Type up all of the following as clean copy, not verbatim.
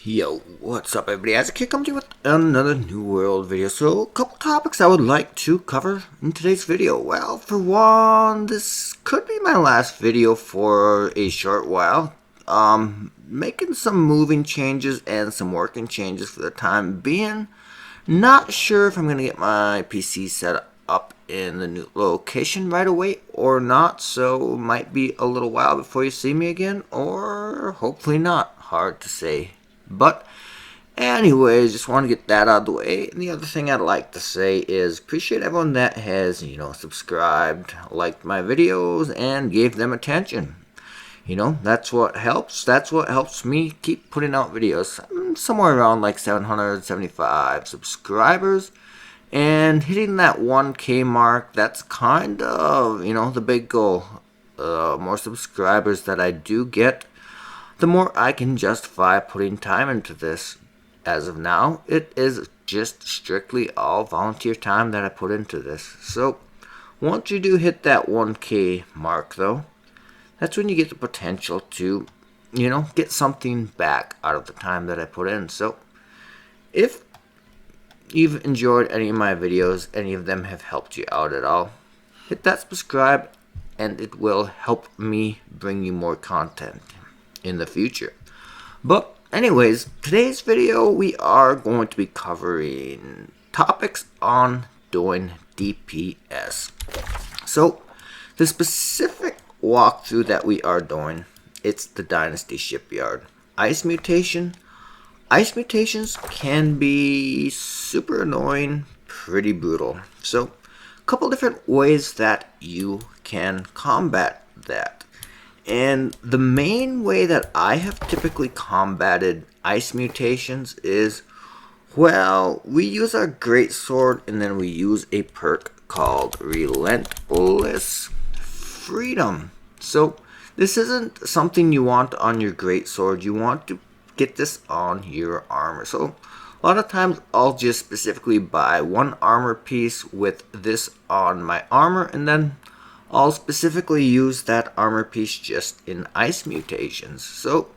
Yo, what's up everybody? Isaac here comes to you with another New World video. So, a couple topics I would like to cover in today's video. Well, for one, this could be my last video for a short while. Making some moving changes and some working changes for the time being. Not sure if I'm going to get my PC set up in the new location right away or not. So, might be a little while before you see me again, or hopefully not. Hard to say. But anyways, just want to get that out of the way. And the other thing I'd like to say is appreciate everyone that has, subscribed, liked my videos, and gave them attention. That's what helps. That's what helps me keep putting out videos. I'm somewhere around like 775 subscribers. And hitting that 1K mark, that's kind of, the big goal. More subscribers that I do get, the more I can justify putting time into this. As of now, it is just strictly all volunteer time that I put into this. So, once you do hit that 1K mark though, that's when you get the potential to, get something back out of the time that I put in. So, if you've enjoyed any of my videos, any of them have helped you out at all, hit that subscribe and it will help me bring you more content in the future. But anyways, today's video we are going to be covering topics on doing DPS. So the specific walkthrough that we are doing, it's the Dynasty shipyard. Ice mutations can be super annoying, pretty brutal. So a couple different ways that you can combat that. And the main way that I have typically combated ice mutations is, well, we use our greatsword and then we use a perk called Relentless Freedom. So this isn't something you want on your greatsword. You want to get this on your armor. So a lot of times I'll just specifically buy one armor piece with this on my armor, and then I'll specifically use that armor piece just in ice mutations. So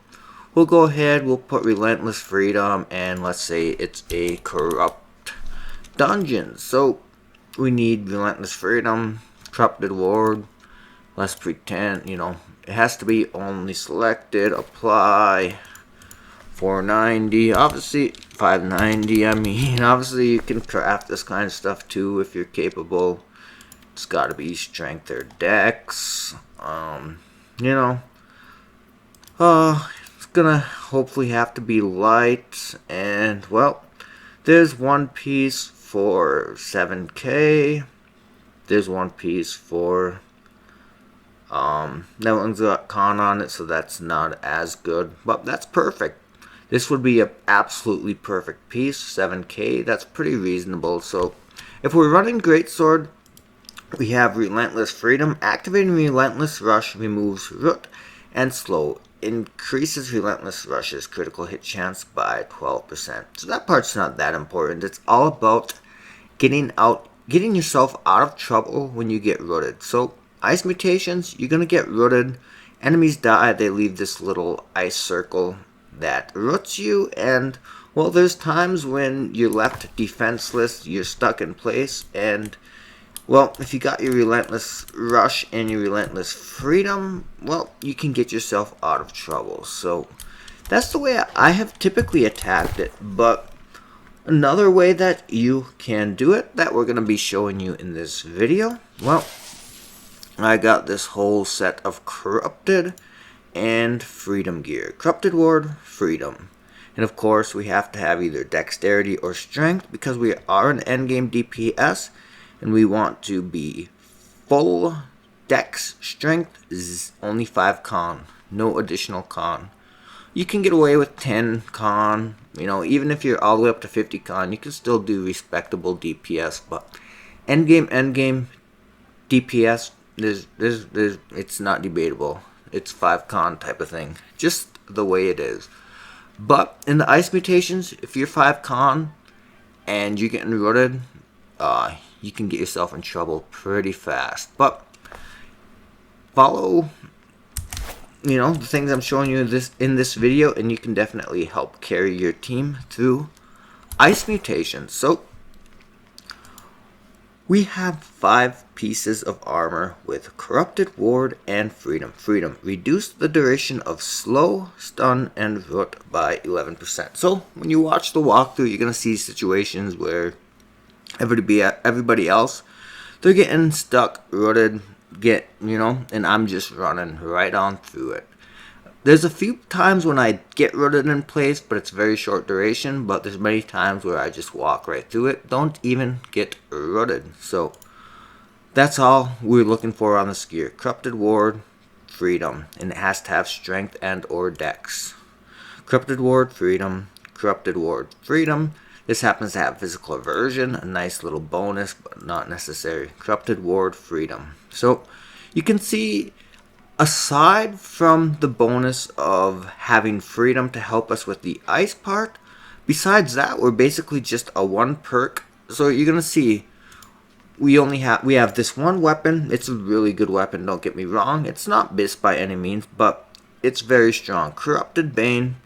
we'll go ahead, we'll put Relentless Freedom, and let's say it's a corrupt dungeon. So we need Relentless Freedom, Corrupted Ward. Let's pretend, it has to be only selected, apply, 490, obviously 590. Obviously you can craft this kind of stuff too if you're capable. It's got to be strength or dex. It's gonna hopefully have to be light. And well, there's one piece for 7K. There's one piece for that one's got con on it, so that's not as good, but that's perfect. This would be an absolutely perfect piece. 7K, that's pretty reasonable. So if we're running greatsword, we have Relentless Freedom. Activating Relentless Rush removes root and slow. Increases Relentless Rush's critical hit chance by 12%. So that part's not that important. It's all about getting yourself out of trouble when you get rooted. So ice mutations, you're gonna get rooted. Enemies die, they leave this little ice circle that roots you, and well, there's times when you're left defenseless, you're stuck in place, and well, if you got your Relentless Rush and your Relentless Freedom, well, you can get yourself out of trouble. So that's the way I have typically attacked it. But another way that you can do it that we're going to be showing you in this video, well, I got this whole set of Corrupted and Freedom gear. Corrupted Ward, Freedom. And of course, we have to have either Dexterity or Strength because we are an endgame DPS. And we want to be full dex. Strength is only 5 con, no additional con. You can get away with 10 con, even if you're all the way up to 50 con, you can still do respectable DPS. But endgame DPS, it's not debatable. It's 5 con type of thing, just the way it is. But in the ice mutations, if you're 5 con and you're getting rooted, you can get yourself in trouble pretty fast. But follow you know, the things I'm showing you in this video, and you can definitely help carry your team through Ice Mutation. So we have 5 pieces of armor with Corrupted Ward and Freedom. Freedom. Reduce the duration of slow, stun, and root by 11%. So when you watch the walkthrough, you're going to see situations where everybody else, they're getting stuck, rooted, and I'm just running right on through it. There's a few times when I get rooted in place, but it's very short duration, but there's many times where I just walk right through it, don't even get rooted. So that's all we're looking for on this gear. Corrupted Ward, Freedom, and it has to have strength and or dex. Corrupted Ward, Freedom, Corrupted Ward, Freedom. This happens to have physical aversion, a nice little bonus, but not necessary. Corrupted Ward, Freedom. So you can see, aside from the bonus of having freedom to help us with the ice part, besides that, we're basically just a 1 perk. So you're gonna see we have this one weapon. It's a really good weapon, don't get me wrong. It's not BIS by any means, but it's very strong. Corrupted Bane,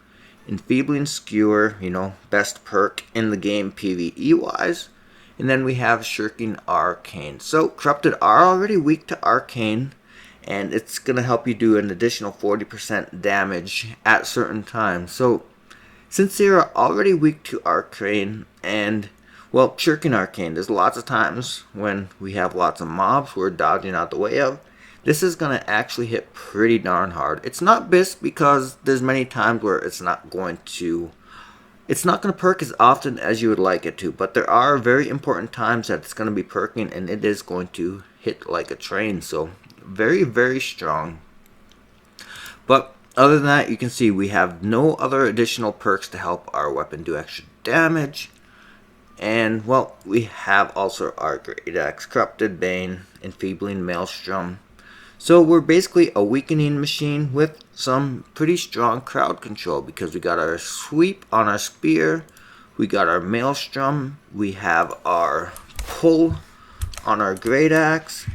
Enfeebling Skewer, best perk in the game PVE wise. And then we have Shirking Arcane. So Corrupted are already weak to Arcane, and it's going to help you do an additional 40% damage at certain times. So since they are already weak to Arcane and, well, Shirking Arcane, there's lots of times when we have lots of mobs we're dodging out the way of. This is going to actually hit pretty darn hard. It's not BIS because there's many times where it's not going to perk as often as you would like it to, but there are very important times that it's going to be perking, and it is going to hit like a train. So very, very strong. But other than that, you can see we have no other additional perks to help our weapon do extra damage. And, well, we have also our Great Axe, Corrupted Bane, Enfeebling Maelstrom. So we're basically a weakening machine with some pretty strong crowd control, because we got our sweep on our spear, we got our Maelstrom, we have our pull on our Great Axe.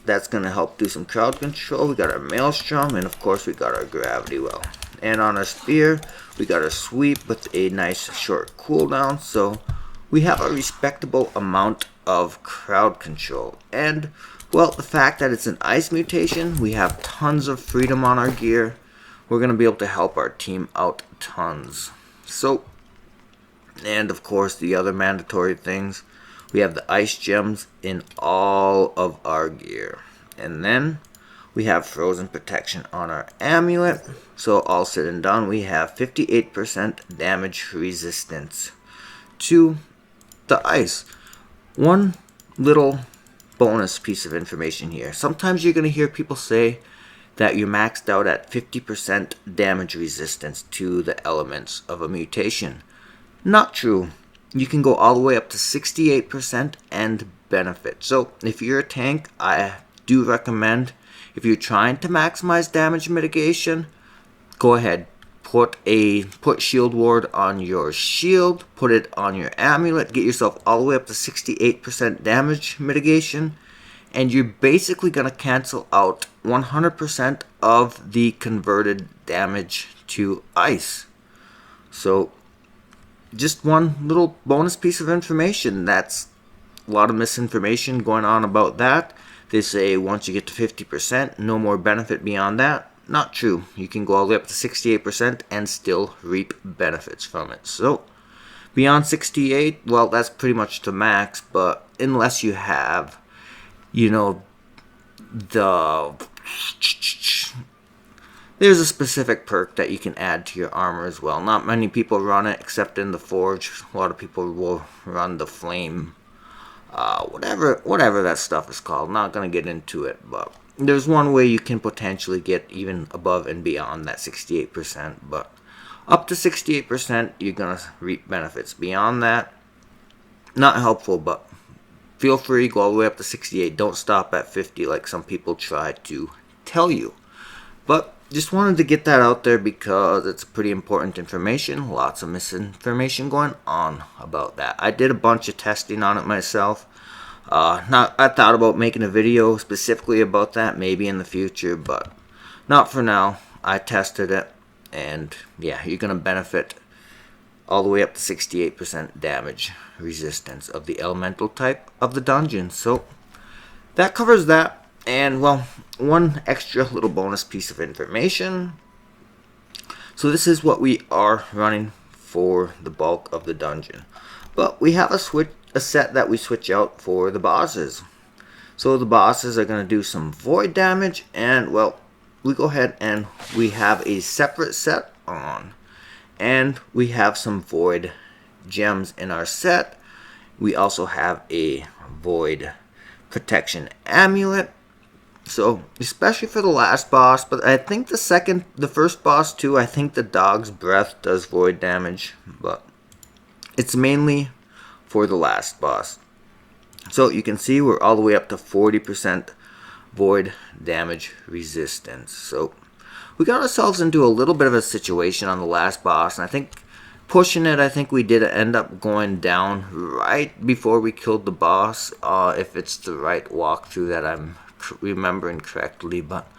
That's going to help do some crowd control. We got our Maelstrom, and of course we got our Gravity Well. And on our spear, we got our sweep with a nice short cooldown. So we have a respectable amount of crowd control. And, well, the fact that it's an ice mutation, we have tons of freedom on our gear. We're going to be able to help our team out tons. So, and of course the other mandatory things. We have the ice gems in all of our gear. And then we have frozen protection on our amulet. So all said and done, we have 58% damage resistance to the ice. One little bonus piece of information here. Sometimes you're going to hear people say that you're maxed out at 50% damage resistance to the elements of a mutation. Not true. You can go all the way up to 68% and benefit. So if you're a tank, I do recommend, if you're trying to maximize damage mitigation, go ahead. Put shield ward on your shield, put it on your amulet, get yourself all the way up to 68% damage mitigation, and you're basically going to cancel out 100% of the converted damage to ice. So just one little bonus piece of information. That's a lot of misinformation going on about that. They say once you get to 50%, no more benefit beyond that. Not true. You can go all the way up to 68% and still reap benefits from it. So beyond 68, well, that's pretty much the max, but unless you have, there's a specific perk that you can add to your armor as well. Not many people run it except in the forge. A lot of people will run the flame, whatever that stuff is called. Not going to get into it, but there's one way you can potentially get even above and beyond that 68%, but up to 68% you're going to reap benefits. Beyond that, not helpful, but feel free, go all the way up to 68. Don't stop at 50 like some people try to tell you. But just wanted to get that out there because it's pretty important information. Lots of misinformation going on about that. I did a bunch of testing on it myself. I thought about making a video specifically about that maybe in the future, but not for now. I tested it, and yeah, you're going to benefit all the way up to 68% damage resistance of the elemental type of the dungeon. So that covers that. And well, one extra little bonus piece of information. So this is what we are running for the bulk of the dungeon. But we have a set that we switch out for the bosses. So the bosses are going to do some void damage, and well, we go ahead and we have a separate set on. And we have some void gems in our set. We also have a void protection amulet. So, especially for the last boss, but I think the first boss too, I think the dog's breath does void damage, but it's mainly for the last boss. So you can see we're all the way up to 40% void damage resistance. So we got ourselves into a little bit of a situation on the last boss, and I think pushing it, I think we did end up going down right before we killed the boss, if it's the right walkthrough that I'm remembering correctly. But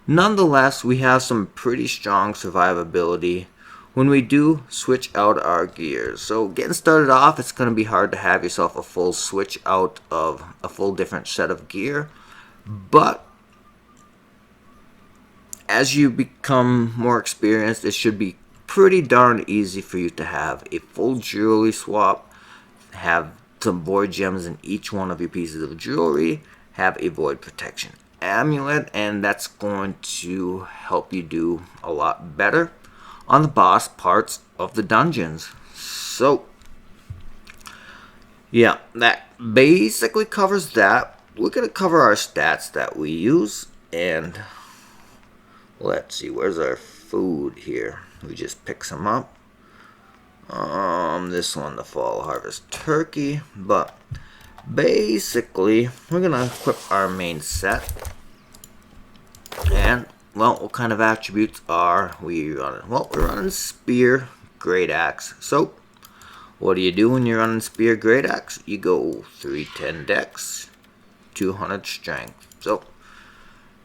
nonetheless, we have some pretty strong survivability when we do switch out our gears. So getting started off, it's going to be hard to have yourself a full switch out of a full different set of gear, but as you become more experienced, it should be pretty darn easy for you to have a full jewelry swap, have some void gems in each one of your pieces of jewelry, have a void protection amulet, and that's going to help you do a lot better on the boss parts of the dungeons. So yeah, that basically covers that. We're going to cover our stats that we use, and let's see, where's our food here? We just pick some up. This one, the fall harvest turkey. But basically, we're gonna equip our main set. And well, what kind of attributes are we running? Well, we're running spear, great axe. So what do you do when you're running spear, great axe? You go 310 dex, 200 strength. So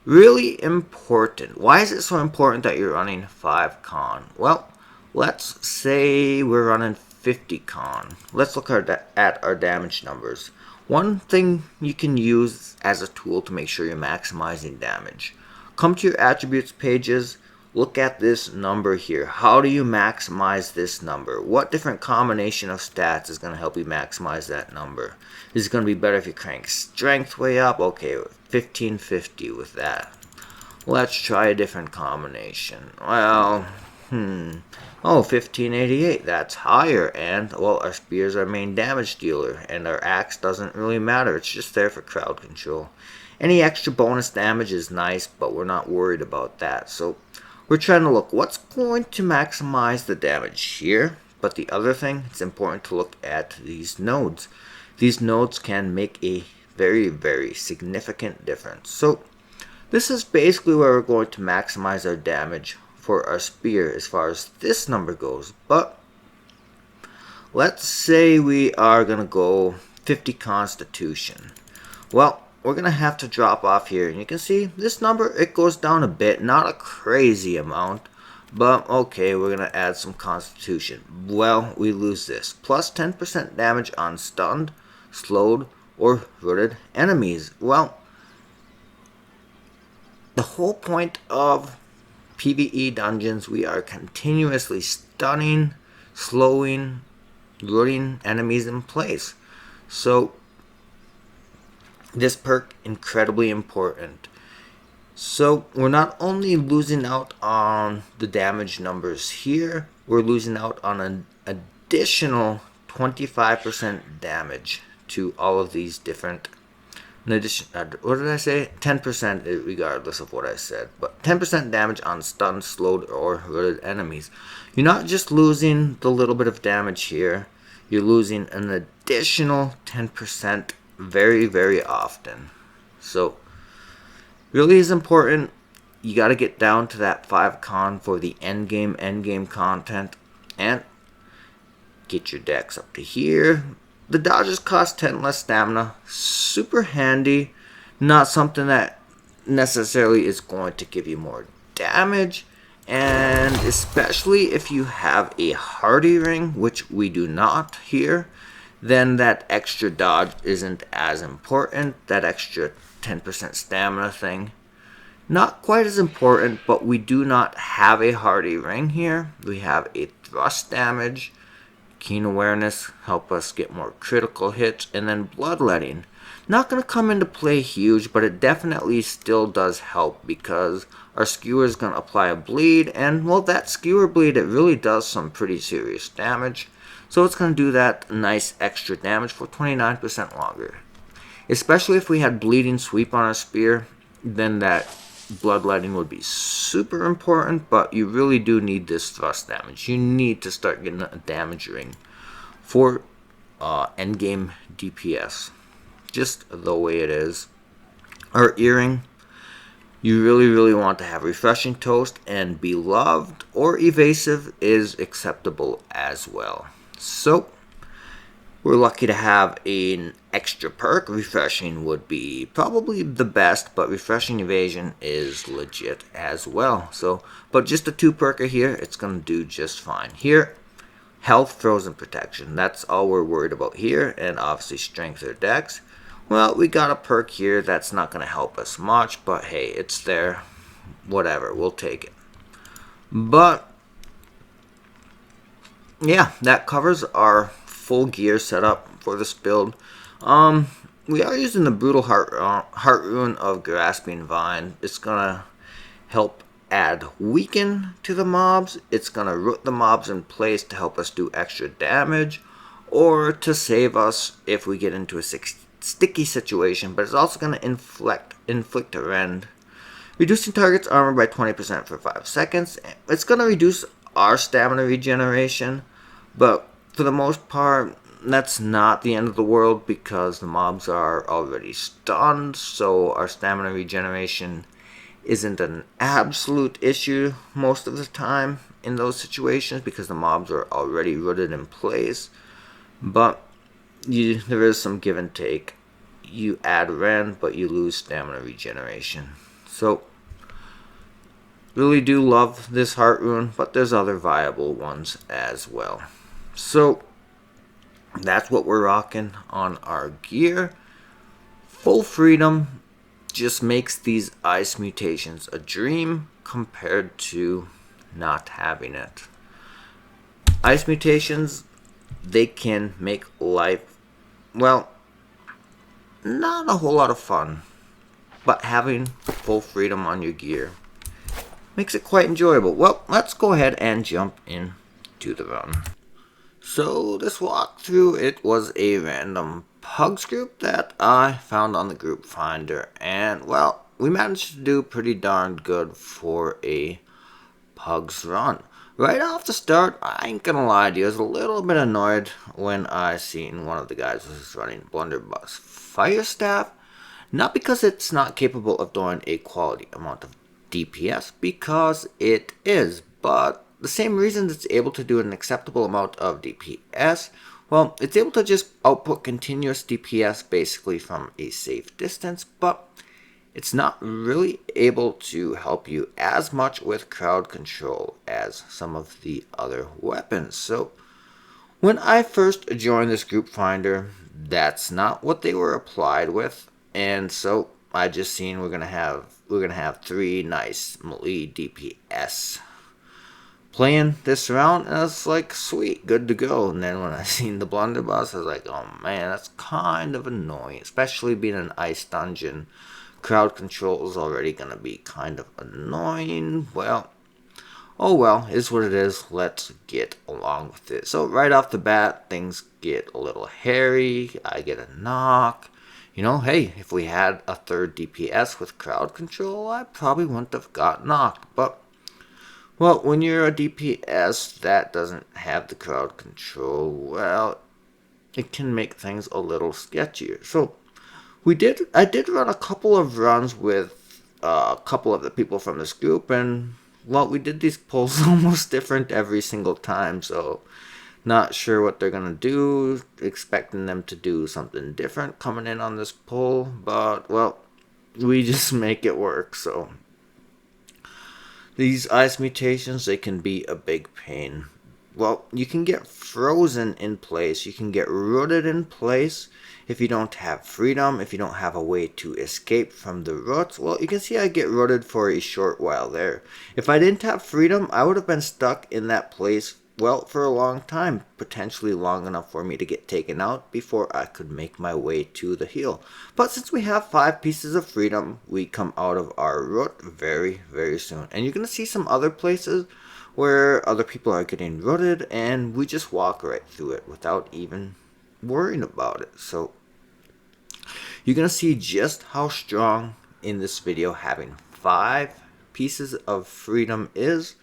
really important. Why is it so important that you're running 5 con? Well, let's say we're running 50 con. Let's look at our damage numbers. One thing you can use as a tool to make sure you're maximizing damage. Come to your attributes pages, look at this number here. How do you maximize this number? What different combination of stats is going to help you maximize that number? Is it going to be better if you crank strength way up? Okay, 1550 with that. Let's try a different combination. Well, 1588, that's higher, and well, our spear is our main damage dealer, and our axe doesn't really matter, it's just there for crowd control. Any extra bonus damage is nice, but we're not worried about that. So we're trying to look what's going to maximize the damage here. But the other thing, it's important to look at these nodes. These nodes can make a very, very significant difference. So this is basically where we're going to maximize our damage for our spear as far as this number goes. But let's say we are going to go 50 constitution. Well, we're going to have to drop off here. And you can see this number, it goes down a bit. Not a crazy amount. But okay, we're going to add some constitution. Well, we lose this. Plus 10% damage on stunned, slowed, or rooted enemies. Well, the whole point of PVE dungeons, we are continuously stunning, slowing, rooting enemies in place. So this perk, incredibly important. So we're not only losing out on the damage numbers here, we're losing out on an additional 25% damage to all of these different, in addition, what did I say? 10% regardless of what I said, but 10% damage on stunned, slowed, or rooted enemies. You're not just losing the little bit of damage here, you're losing an additional 10% very, very often. So really is important. You got to get down to that 5 con for the endgame content, and get your dex up to here. The dodges cost 10 less stamina. Super handy. Not something that necessarily is going to give you more damage, and especially if you have a hardy ring, which we do not here, then that extra dodge isn't as important. That extra 10% stamina thing, not quite as important, but we do not have a hardy ring here. We have a thrust damage, keen awareness, help us get more critical hits, and then bloodletting. Not going to come into play huge, but it definitely still does help because our skewer is going to apply a bleed, and well, that skewer bleed, it really does some pretty serious damage. So it's going to do that nice extra damage for 29% longer. Especially if we had bleeding sweep on our spear, then that bloodletting would be super important, but you really do need this thrust damage. You need to start getting a damage ring for endgame DPS. Just the way it is. Our earring, you really want to have refreshing toast, and beloved or evasive is acceptable as well. So we're lucky to have an extra perk. Refreshing would be probably the best, but refreshing evasion is legit as well. So, but just a 2-perker here, it's going to do just fine. Here, health, frozen protection. That's all we're worried about here, and obviously strength or dex. Well, we got a perk here that's not going to help us much, but hey, it's there. Whatever, we'll take it. But yeah, that covers our full gear setup for this build. We are using the brutal heart rune of grasping vine. It's gonna help add weaken to the mobs. It's gonna root the mobs in place to help us do extra damage, or to save us if we get into a sticky situation. But it's also gonna inflict a rend, reducing target's armor by 20% for 5 seconds. It's gonna reduce our stamina regeneration, but for the most part, that's not the end of the world because the mobs are already stunned, so our stamina regeneration isn't an absolute issue most of the time in those situations because the mobs are already rooted in place. But there is some give and take. You add rend, but you lose stamina regeneration. So really do love this heart rune, but there's other viable ones as well. So that's what we're rocking on our gear. Full freedom just makes these ice mutations a dream compared to not having it. Ice mutations, they can make life, well, not a whole lot of fun, but having full freedom on your gear makes it quite enjoyable. Well, let's go ahead and jump into the run. So this walkthrough, it was a random pugs group that I found on the group finder, and well, we managed to do pretty darn good for a pugs run. Right off the start, I ain't gonna lie to you, I was a little bit annoyed when I seen one of the guys was running Blunderbuss Fire Staff, not because it's not capable of doing a quality amount of DPS, because it is, but the same reason it's able to do an acceptable amount of DPS, well, it's able to just output continuous DPS basically from a safe distance, but it's not really able to help you as much with crowd control as some of the other weapons. So when I first joined this group finder, that's not what they were applied with, and so I just seen we're gonna have 3 nice melee DPS playing this round, and I was like, sweet, good to go. And then when I seen the blunderbuss, I was like, oh man, that's kind of annoying, especially being an ice dungeon. Crowd control is already gonna be kind of annoying. Well, oh well, is what it is. Let's get along with it. So right off the bat, things get a little hairy. I get a knock. You know, hey, if we had a 3rd DPS with crowd control, I probably wouldn't have got knocked. But well, when you're a DPS that doesn't have the crowd control, well, it can make things a little sketchier. So I did run a couple of runs with a couple of the people from this group, and well, we did these polls almost different every single time, so not sure what they're gonna do, expecting them to do something different coming in on this poll, but well, we just make it work. So These ice mutations, they can be a big pain. Well, you can get frozen in place, you can get rooted in place if you don't have freedom, if you don't have a way to escape from the roots. Well, you can see I get rooted for a short while there. If I didn't have freedom, I would have been stuck in that place, well, for a long time, potentially long enough for me to get taken out before I could make my way to the heal. But since we have 5 pieces of freedom, we come out of our root very, very soon. And you're going to see some other places where other people are getting rooted, and we just walk right through it without even worrying about it. So you're going to see just how strong in this video having 5 pieces of freedom is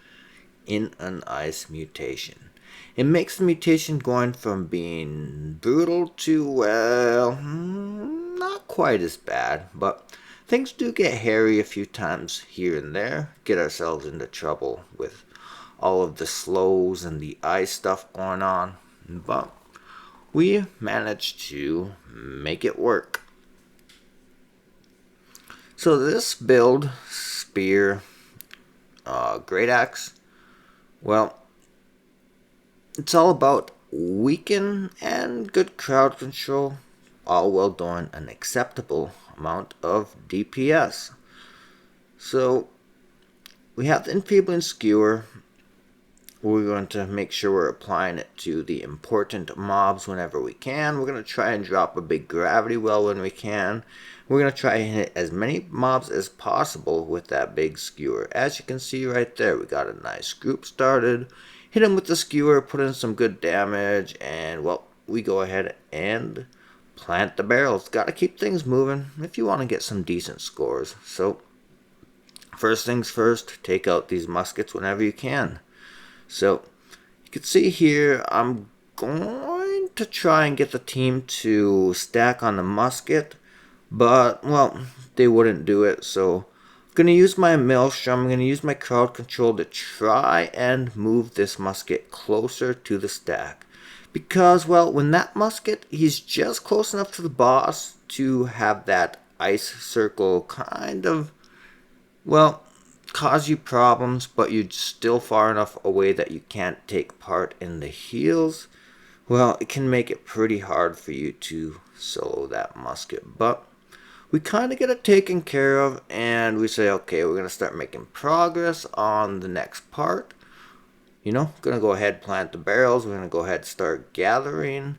in an ice mutation. It makes the mutation going from being brutal to, well, not quite as bad, but things do get hairy a few times here and there, get ourselves into trouble with all of the slows and the ice stuff going on, but we managed to make it work. So this build, spear, great axe, well, it's all about weaken and good crowd control, all while doing an acceptable amount of DPS. So we have the enfeebling skewer. We're going to make sure we're applying it to the important mobs whenever we can. We're going to try and drop a big gravity well when we can. We're going to try and hit as many mobs as possible with that big skewer. As you can see right there, we got a nice group started. Hit him with the skewer, put in some good damage, and well, we go ahead and plant the barrels. Got to keep things moving if you want to get some decent scores. So first things first, take out these muskets whenever you can. So you can see here, I'm going to try and get the team to stack on the musket, but well, they wouldn't do it. So I'm going to use my maelstrom, I'm going to use my crowd control to try and move this musket closer to the stack. Because, well, when that musket, he's just close enough to the boss to have that ice circle kind of, well, cause you problems, but you're still far enough away that you can't take part in the heals. Well, it can make it pretty hard for you to solo that musket, but we kind of get it taken care of, and we say, okay, we're going to start making progress on the next part. You know, going to go ahead, plant the barrels, we're going to go ahead, start gathering.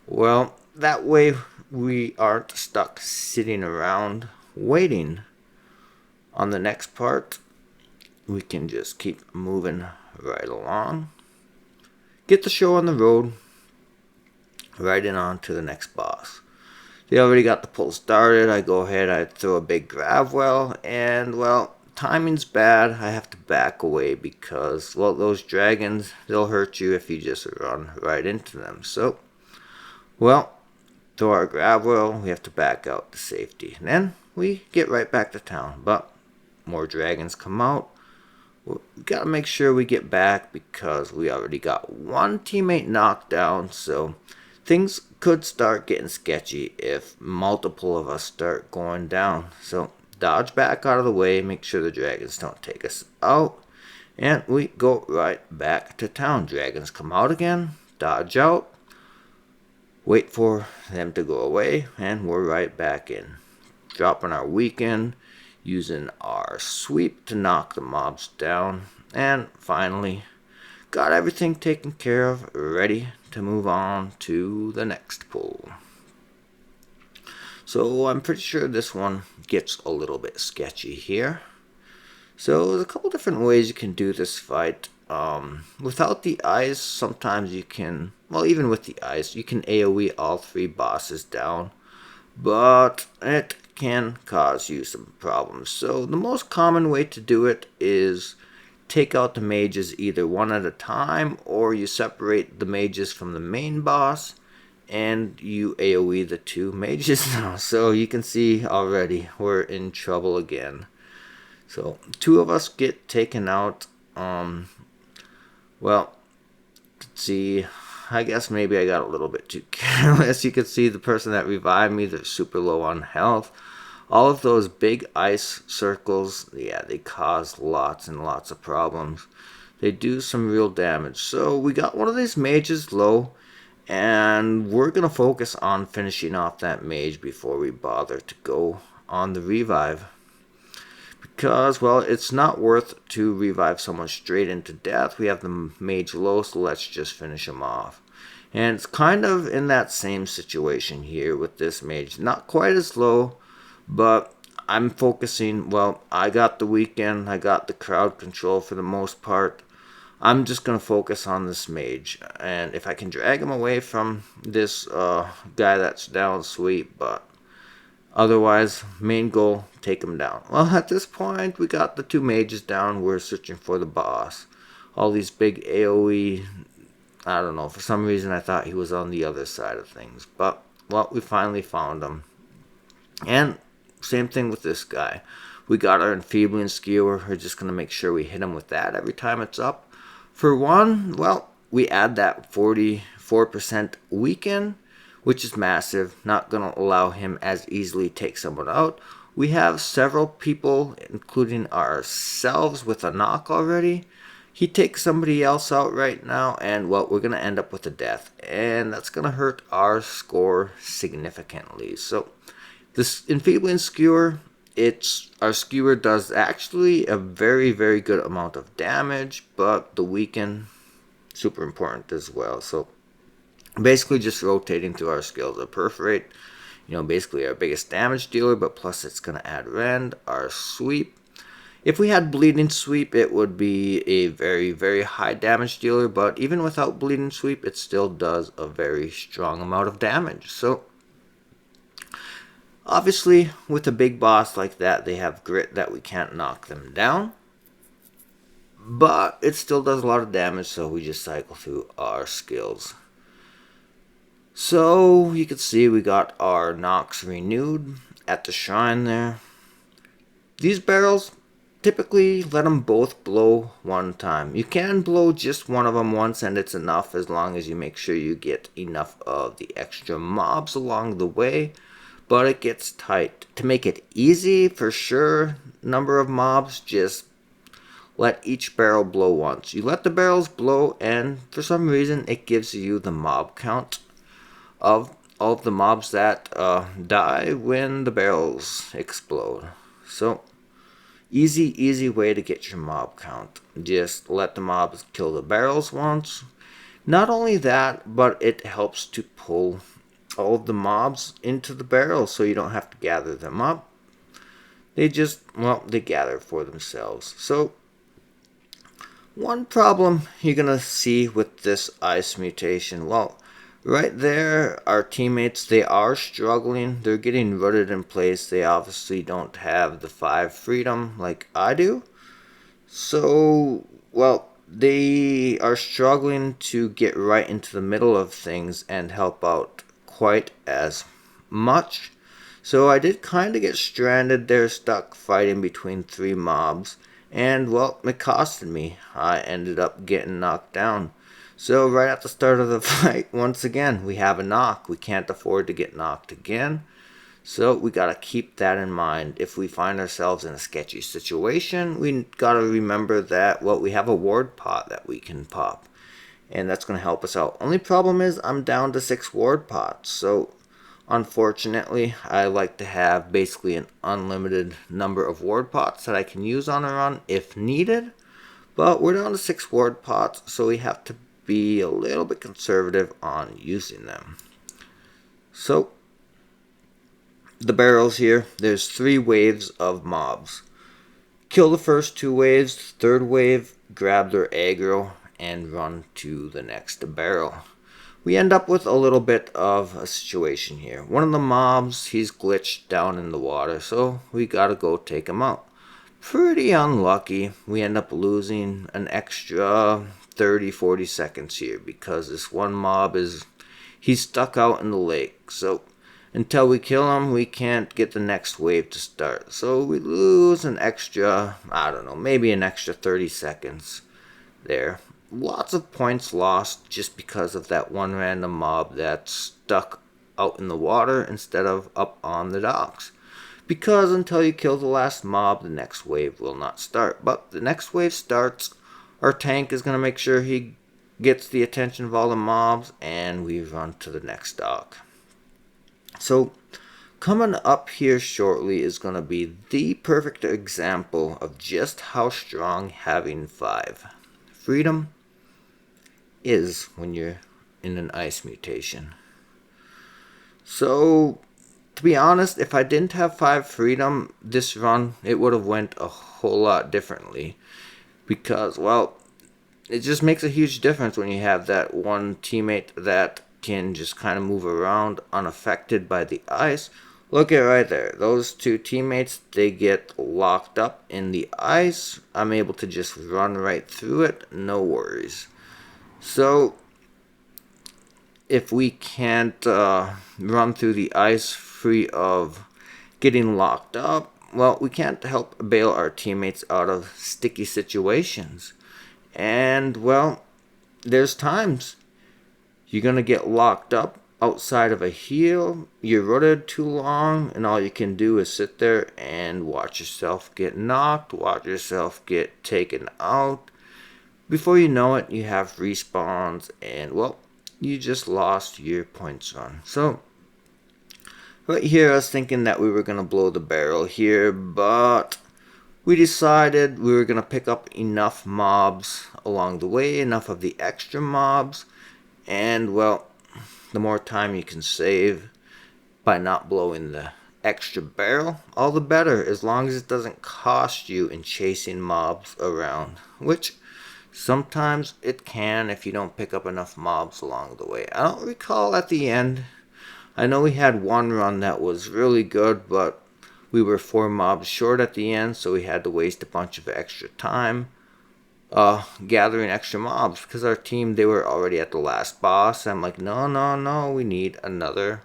Well, that way we aren't stuck sitting around waiting. On the next part, we can just keep moving right along. Get the show on the road. Right in on to the next boss. They already got the pull started. I go ahead, I throw a big grab well, and well, timing's bad. I have to back away because, well, those dragons, they'll hurt you if you just run right into them. So, well, throw our grab well, we have to back out to safety. And then we get right back to town, but more dragons come out. We gotta make sure we get back because we already got one teammate knocked down, so things could start getting sketchy if multiple of us start going down. So dodge back out of the way, make sure the dragons don't take us out, and we go right back to town. Dragons come out again, dodge out, wait for them to go away, and we're right back in. Dropping our weekend, using our sweep to knock the mobs down, and finally got everything taken care of, ready to move on to the next pull. So I'm pretty sure this one gets a little bit sketchy here. So there's a couple different ways you can do this fight. Without the ice, sometimes you can, well, even with the ice, you can AoE all 3 bosses down, but it can cause you some problems. So the most common way to do it is take out the mages either one at a time, or you separate the mages from the main boss and you AoE the 2 mages now. So you can see already we're in trouble again. So 2 of us get taken out. Well, let's see, I guess maybe I got a little bit too careless. You can see the person that revived me, they're super low on health. All of those big ice circles, yeah, they cause lots and lots of problems. They do some real damage. So we got one of these mages low, and we're going to focus on finishing off that mage before we bother to go on the revive. Because, well, it's not worth to revive someone straight into death. We have the mage low, so let's just finish him off. And it's kind of in that same situation here with this mage. Not quite as low, but I'm focusing, well, I got the weekend, I got the crowd control for the most part. I'm just going to focus on this mage. And if I can drag him away from this guy that's down, sweet, but otherwise, main goal, take him down. Well, at this point, we got the two mages down. We're searching for the boss. All these big AoE, I don't know, for some reason I thought he was on the other side of things. But, well, we finally found him. And same thing with this guy. We got our enfeebling skewer. We're just going to make sure we hit him with that every time it's up. For one, well, we add that 44% weaken, which is massive. Not going to allow him as easily take someone out. We have several people, including ourselves, with a knock already. He takes somebody else out right now, and, well, we're going to end up with a death. And that's going to hurt our score significantly. So, this enfeebling skewer, our skewer does actually a very, very good amount of damage, but the weaken, super important as well. So basically just rotating through our skills. Our perforate, basically our biggest damage dealer, but plus it's going to add rend. Our sweep, if we had bleeding sweep, it would be a very, very high damage dealer, but even without bleeding sweep, it still does a very strong amount of damage. So obviously, with a big boss like that, they have grit that we can't knock them down. But it still does a lot of damage, so we just cycle through our skills. So, you can see we got our knocks renewed at the shrine there. These barrels, typically let them both blow one time. You can blow just one of them once and it's enough, as long as you make sure you get enough of the extra mobs along the way. But it gets tight. To make it easy, for sure, number of mobs, just let each barrel blow once. You let the barrels blow, and for some reason, it gives you the mob count of all of the mobs that die when the barrels explode. So, easy way to get your mob count. Just let the mobs kill the barrels once. Not only that, but it helps to pull all of the mobs into the barrel, so you don't have to gather them up. They gather for themselves. So, one problem you're gonna see with this ice mutation, well, right there, our teammates, they are struggling. They're getting rooted in place. They obviously don't have the 5 freedom like I do. So, well, they are struggling to get right into the middle of things and help out quite as much. So I did kind of get stranded there, stuck fighting between 3 mobs, and, well, it costed me. I ended up getting knocked down. So right at the start of the fight, once again, we have a knock. We can't afford to get knocked again. So we gotta keep that in mind. If we find ourselves in a sketchy situation, we gotta remember that, well, we have a ward pot that we can pop. And that's going to help us out. Only problem is I'm down to 6 ward pots. So, unfortunately, I like to have basically an unlimited number of ward pots that I can use on a run if needed. But we're down to 6 ward pots, so we have to be a little bit conservative on using them. So, the barrels here, there's 3 waves of mobs. Kill the first 2 waves, third wave, grab their aggro, and run to the next barrel. We end up with a little bit of a situation here. One of the mobs, he's glitched down in the water, so we gotta go take him out. Pretty unlucky. We end up losing an extra 30-40 seconds here because this one mob he's stuck out in the lake. So until we kill him, we can't get the next wave to start. So we lose an extra, I don't know, maybe an extra 30 seconds there. Lots of points lost just because of that one random mob that's stuck out in the water instead of up on the docks. because until you kill the last mob, the next wave will not start. But the next wave starts, our tank is going to make sure he gets the attention of all the mobs, and we run to the next dog. So coming up here shortly is going to be the perfect example of just how strong having 5 freedom is when you're in an ice mutation. So to be honest, if I didn't have 5 freedom this run, it would have went a whole lot differently, because, well, it just makes a huge difference when you have that one teammate that can just kind of move around unaffected by the ice. Look at right there, those 2 teammates, they get locked up in the ice. I'm able to just run right through it, no worries. So if we can't run through the ice free of getting locked up, well, we can't help bail our teammates out of sticky situations. And, well, there's times you're going to get locked up outside of a heal, you're rooted too long, and all you can do is sit there and watch yourself get knocked, watch yourself get taken out. Before you know it, you have respawns, and, well, you just lost your points run. So right here, I was thinking that we were going to blow the barrel here, but we decided we were going to pick up enough mobs along the way, enough of the extra mobs, and, well, the more time you can save by not blowing the extra barrel, all the better, as long as it doesn't cost you in chasing mobs around, which sometimes it can if you don't pick up enough mobs along the way. I don't recall at the end. I know we had one run that was really good, but we were 4 mobs short at the end, so we had to waste a bunch of extra time gathering extra mobs, because our team, they were already at the last boss. I'm like, no, we need another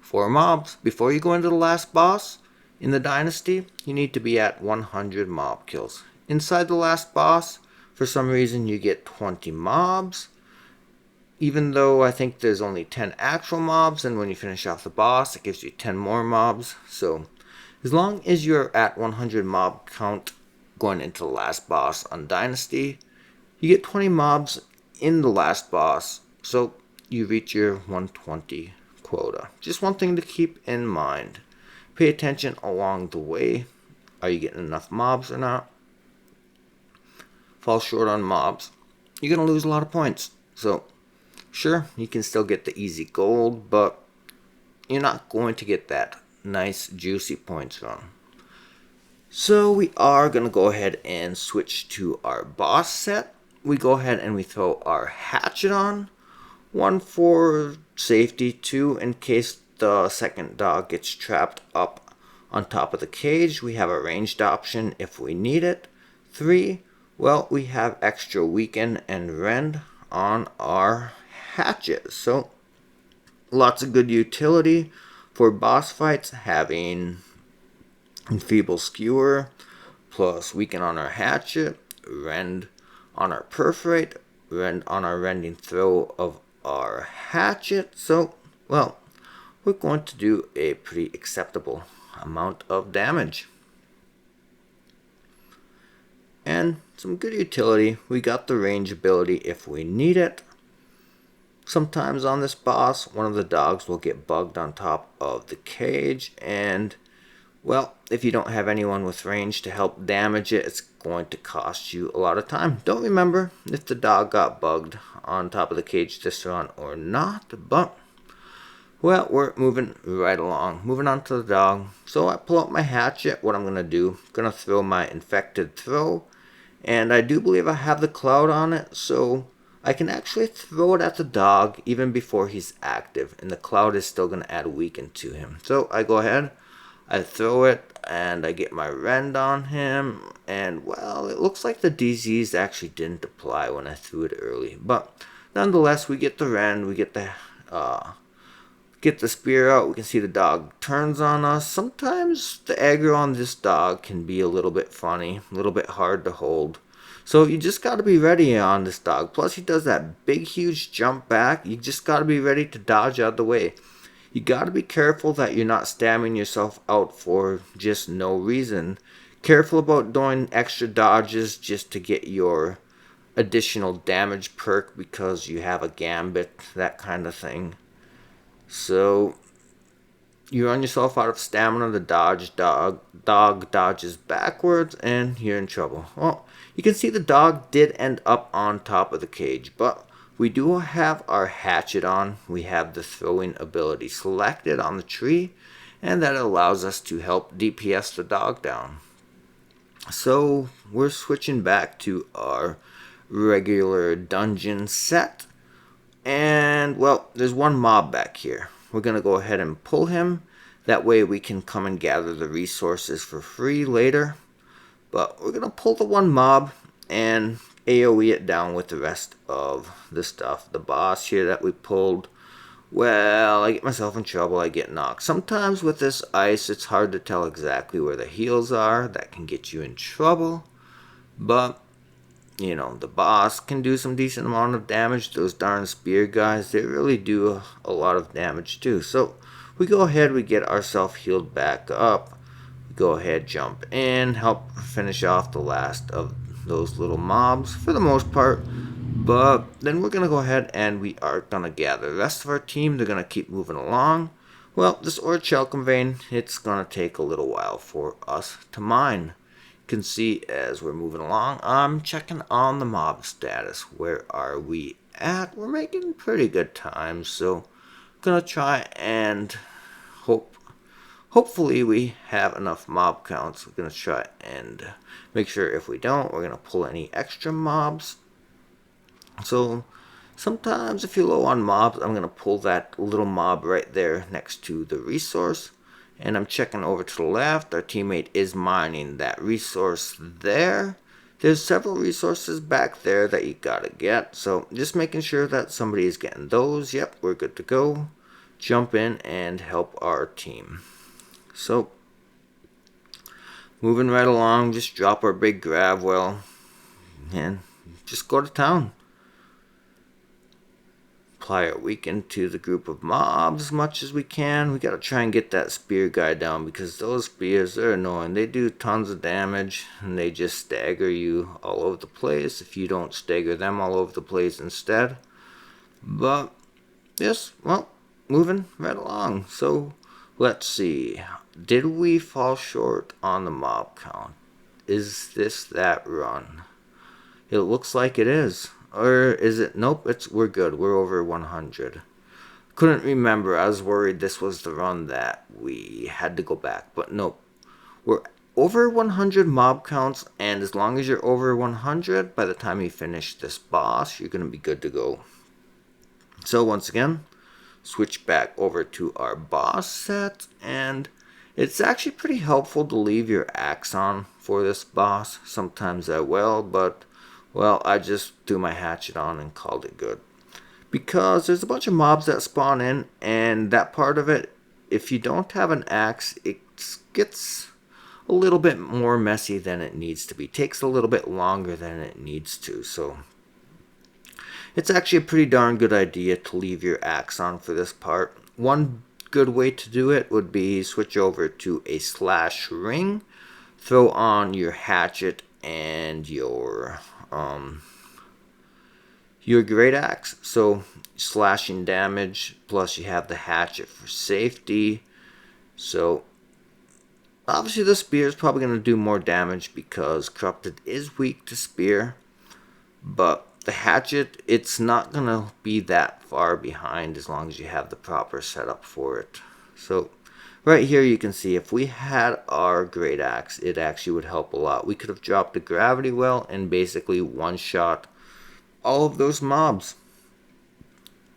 4 mobs. Before you go into the last boss in the Dynasty, you need to be at 100 mob kills. Inside the last boss, for some reason, you get 20 mobs, even though I think there's only 10 actual mobs, and when you finish off the boss, it gives you 10 more mobs. So as long as you're at 100 mob count going into the last boss on Dynasty, you get 20 mobs in the last boss, so you reach your 120 quota. Just one thing to keep in mind. Pay attention along the way. Are you getting enough mobs or not? Fall short on mobs, you're going to lose a lot of points. So sure, you can still get the easy gold, but you're not going to get that nice juicy points run. So we are going to go ahead and switch to our boss set. We go ahead and we throw our hatchet on. 1 for safety, 2 in case the second dog gets trapped up on top of the cage. We have a ranged option if we need it. 3, well, we have extra weaken and rend on our hatchet. So lots of good utility for boss fights, having enfeeble skewer plus weaken on our hatchet, rend on our perforate, rend on our rending throw of our hatchet. So, well, we're going to do a pretty acceptable amount of damage. And some good utility. We got the range ability if we need it. Sometimes on this boss, one of the dogs will get bugged on top of the cage, and, well, if you don't have anyone with range to help damage it, it's going to cost you a lot of time. Don't remember if the dog got bugged on top of the cage this run or not, but, well, we're moving right along. Moving on to the dog. So I pull out my hatchet. What I'm going to do, I'm going to throw my infected throw, and I do believe I have the cloud on it, so I can actually throw it at the dog even before he's active, and the cloud is still going to add weaken to him. So I go ahead, I throw it, and I get my rend on him, and, well, it looks like the disease actually didn't apply when I threw it early, but nonetheless, we get the rend, we get the spear out. We can see the dog turns on us. Sometimes the aggro on this dog can be a little bit funny, a little bit hard to hold. So you just got to be ready on this dog. Plus he does that big huge jump back. You just got to be ready to dodge out of the way. you got to be careful that you're not stabbing yourself out for just no reason. Careful about doing extra dodges just to get your additional damage perk because you have a gambit, that kind of thing. So you run yourself out of stamina, the dog dodges backwards, and you're in trouble. Well, you can see the dog did end up on top of the cage, but we do have our hatchet on. We have the throwing ability selected on the tree, and that allows us to help DPS the dog down. So we're switching back to our regular dungeon set. And, well, there's one mob back here. We're going to go ahead and pull him. That way we can come and gather the resources for free later. But we're going to pull the one mob and AoE it down with the rest of the stuff. The boss here that we pulled, well, I get myself in trouble. I get knocked. Sometimes with this ice, it's hard to tell exactly where the heals are. That can get you in trouble. But you know, the boss can do some decent amount of damage. Those darn spear guys, they really do a lot of damage too. So we go ahead, we get ourselves healed back up. We go ahead, jump in, help finish off the last of those little mobs for the most part. But then we're going to go ahead and we are going to gather the rest of our team. They're going to keep moving along. Well, this ore chalcum vein, it's going to take a little while for us to mine. Can see as we're moving along, I'm checking on the mob status. Where are we at? We're making pretty good time, so I'm gonna try and hopefully we have enough mob counts. We're gonna try and make sure if we don't, we're gonna pull any extra mobs. So sometimes if you're low on mobs, I'm gonna pull that little mob right there next to the resource. And I'm checking over to the left. Our teammate is mining that resource there. There's several resources back there that you gotta get. So just making sure that somebody is getting those. Yep, we're good to go. Jump in and help our team. So moving right along, just drop our big grab well and just go to town. Apply our weaken to the group of mobs as much as we can. We gotta try and get that spear guy down because those spears, they're annoying. They do tons of damage and they just stagger you all over the place if you don't stagger them all over the place instead. But yes, well, moving right along. So let's see. Did we fall short on the mob count? Is this that run? It looks like it is. Or is it? Nope, we're good. We're over 100. Couldn't remember. I was worried this was the run that we had to go back. But nope. We're over 100 mob counts. And as long as you're over 100, by the time you finish this boss, you're going to be good to go. So once again, switch back over to our boss set. And it's actually pretty helpful to leave your axe on for this boss. Sometimes I will, but well, I just threw my hatchet on and called it good. Because there's a bunch of mobs that spawn in, and that part of it, if you don't have an axe, it gets a little bit more messy than it needs to be. It takes a little bit longer than it needs to, so it's actually a pretty darn good idea to leave your axe on for this part. One good way to do it would be switch over to a slash ring, throw on your hatchet and your great axe, so slashing damage, plus you have the hatchet for safety. So obviously the spear is probably going to do more damage because corrupted is weak to spear, but the hatchet, it's not going to be that far behind as long as you have the proper setup for it. So right here you can see if we had our great axe, it actually would help a lot. We could have dropped the gravity well and basically one-shot all of those mobs.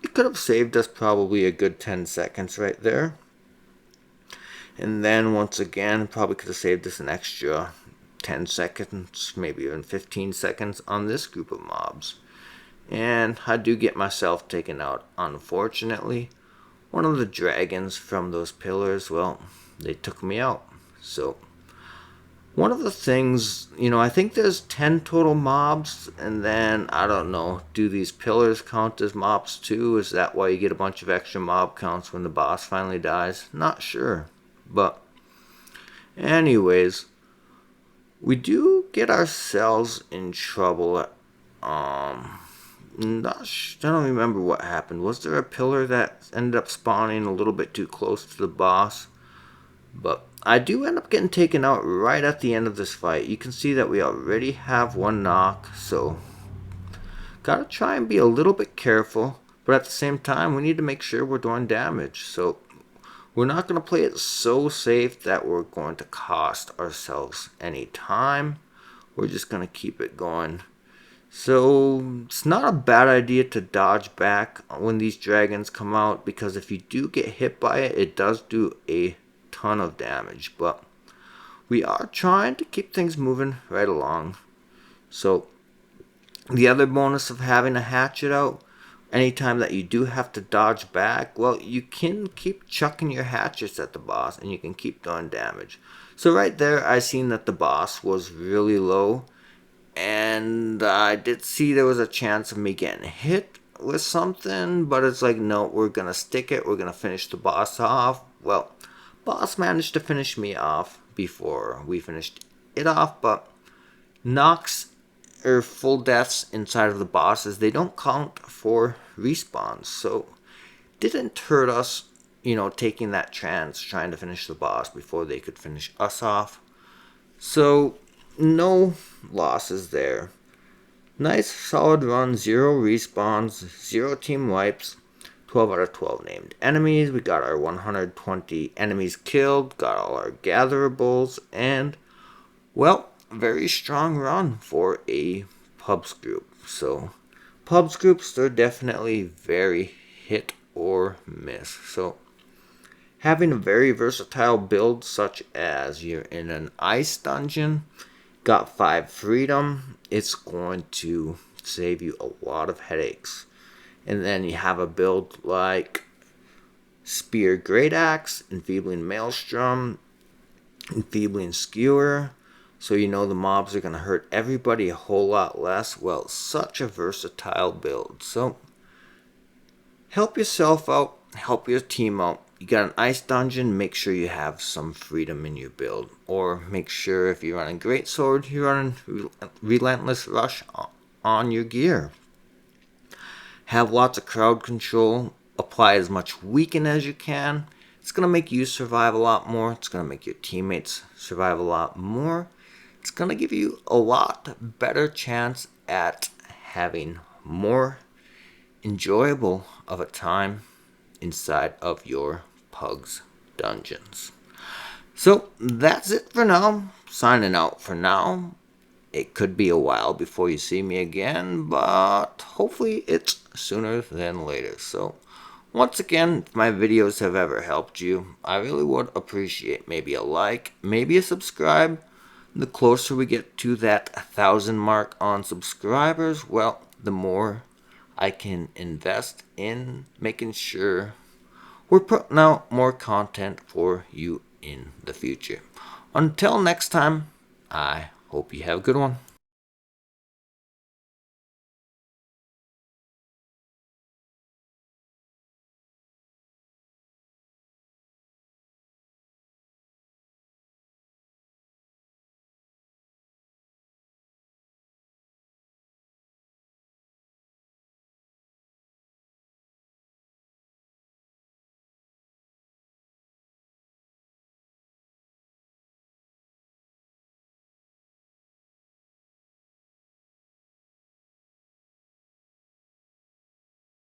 It could have saved us probably a good 10 seconds right there. And then once again, probably could have saved us an extra 10 seconds, maybe even 15 seconds on this group of mobs. And I do get myself taken out, unfortunately. One of the dragons from those pillars, well, they took me out. So One of the things, I think there's 10 total mobs, and then, I don't know, do these pillars count as mobs too? Is that why you get a bunch of extra mob counts when the boss finally dies? Not sure. But, anyways, we do get ourselves in trouble. I don't remember what happened. Was there a pillar that ended up spawning a little bit too close to the boss? But I do end up getting taken out right at the end of this fight. You can see that we already have one knock, so gotta try and be a little bit careful. But at the same time, we need to make sure we're doing damage. So we're not going to play it so safe that we're going to cost ourselves any time. We're just going to keep it going. So it's not a bad idea to dodge back when these dragons come out, because if you do get hit by it, it does do a ton of damage. But we are trying to keep things moving right along. So the other bonus of having a hatchet out, anytime that you do have to dodge back, well, you can keep chucking your hatchets at the boss and you can keep doing damage. So right there, I seen that the boss was really low, and I did see there was a chance of me getting hit with something, but it's like, no, we're gonna stick it, we're gonna finish the boss off. Well, boss managed to finish me off before we finished it off, but knocks or full deaths inside of the bosses, they don't count for respawns, so didn't hurt us, taking that chance trying to finish the boss before they could finish us off. So no losses there. Nice solid run, 0 respawns, 0 team wipes, 12 out of 12 named enemies. We got our 120 enemies killed, got all our gatherables, and, well, very strong run for a pubs group. So pubs groups, they're definitely very hit or miss. So having a very versatile build, such as you're in an ice dungeon, got 5 freedom, it's going to save you a lot of headaches. And then you have a build like Spear Great Axe, Enfeebling Maelstrom, Enfeebling Skewer, so the mobs are going to hurt everybody a whole lot less. Well, such a versatile build. So help yourself out, help your team out. You got an ice dungeon, make sure you have some freedom in your build. Or make sure if you're running Greatsword, you're running Relentless Rush on your gear. Have lots of crowd control. Apply as much weaken as you can. It's going to make you survive a lot more. It's going to make your teammates survive a lot more. It's going to give you a lot better chance at having more enjoyable of a time inside of your pugs dungeons. So that's it for now. Signing out for now. It could be a while before you see me again, but hopefully it's sooner than later. So once again, if my videos have ever helped you, I really would appreciate maybe a like, maybe a subscribe. The closer we get to that 1,000 mark on subscribers, well, the more I can invest in making sure we're putting out more content for you in the future. Until next time, I hope you have a good one.